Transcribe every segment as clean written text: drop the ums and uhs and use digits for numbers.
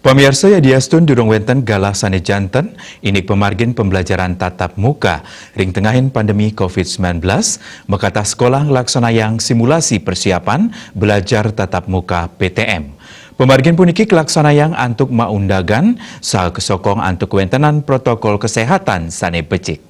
Pemirsa ya diastun durung wenten galah sane janten, ini pemargin pembelajaran tatap muka, ring tengahin pandemi COVID-19, mekata sekolah ngelaksanayang simulasi persiapan belajar tatap muka PTM. Pemargin puniki kelaksanayang antuk maundagan, sal kesokong antuk wentenan protokol kesehatan sane becik.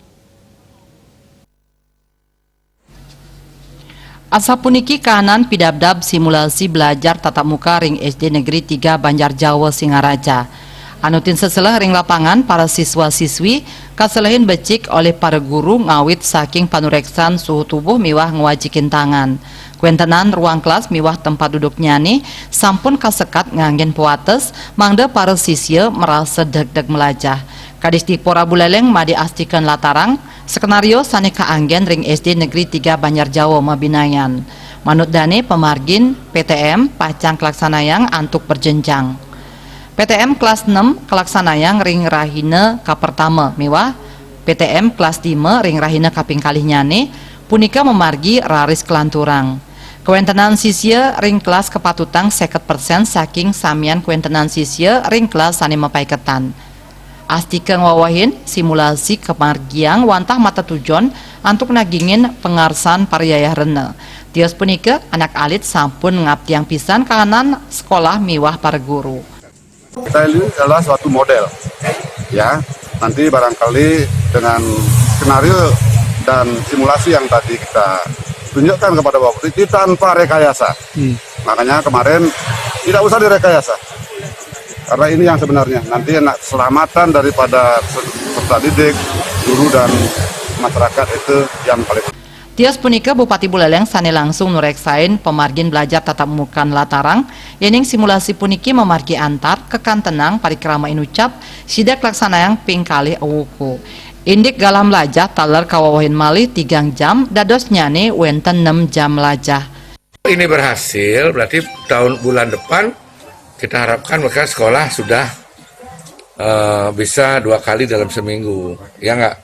Asa puniki kahanan pidabdab simulasi belajar tatap muka ring SD Negeri 3 Banjar Jawa Singaraja. Anutin seselah ring lapangan para siswa-siswi kaselehin becik oleh para guru ngawit saking panureksan suhu tubuh miwah ngewajikin tangan. Kuentenan ruang kelas miwah tempat duduk nyani sampun kasekat nganggen puates mangda para siswa merasa deg-deg melajah. Kadisdikpora Buleleng madi astikan latarang skenario saneka anggen ring SD Negeri 3 Banjar Jawa Mabinayan. Manut dane pemargin PTM pacang kelaksanayang antuk berjenjang. PTM kelas 6 kelaksanayang ring rahina ka pertama mewah. PTM kelas 5 ring rahina kaping kalih nyane punika memargi raris kelanturang. Kuentenan sisya ring kelas kepatutang 50% saking samian kuentenan sisya ring kelas sane mapaiketan. Astika ngwawahin simulasi kemargiang wantah mata tujon antuk nagingin pengarsan pariayah rene. Tios punika anak alit sampun ngabdiang pisan kahanan sekolah miwah para guru. Kita ini adalah suatu model, ya. Nanti barangkali dengan skenario dan simulasi yang tadi kita tunjukkan kepada Bapak Putri tanpa rekayasa. Makanya kemarin tidak usah direkayasa. Karena ini yang sebenarnya, nanti keselamatan daripada peserta didik, guru dan masyarakat itu yang paling. Tios punika Bupati Buleleng sane langsung nureksain pemargin belajar tatap muka latarang, yening simulasi puniki memargi antar kekan tenang parikrama inucap sidak laksanayang ping kali awuku. Indik galam lajah taler kawawahin malih 3 jam dados nyane wenten 6 jam lajah. Ini berhasil, berarti bulan depan kita harapkan mereka sekolah sudah bisa 2 kali dalam seminggu, ya nggak?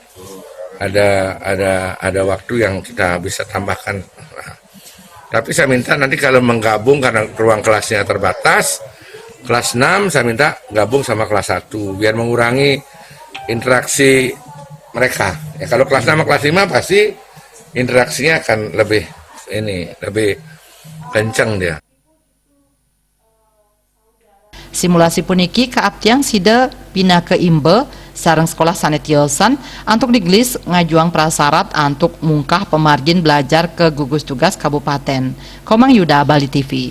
Ada waktu yang kita bisa tambahkan. Tapi saya minta nanti kalau menggabung karena ruang kelasnya terbatas, kelas 6 saya minta gabung sama kelas 1 biar mengurangi interaksi mereka. Ya kalau kelas 6 sama kelas 5 pasti interaksinya akan lebih kencang dia. Simulasi puniki kaaptiang sida pina ke imbe sareng sekolah sanetiosan antuk digelis ngajuang prasarat antuk mungkah pemargin belajar ke gugus tugas kabupaten. Komang Yuda, Bali TV.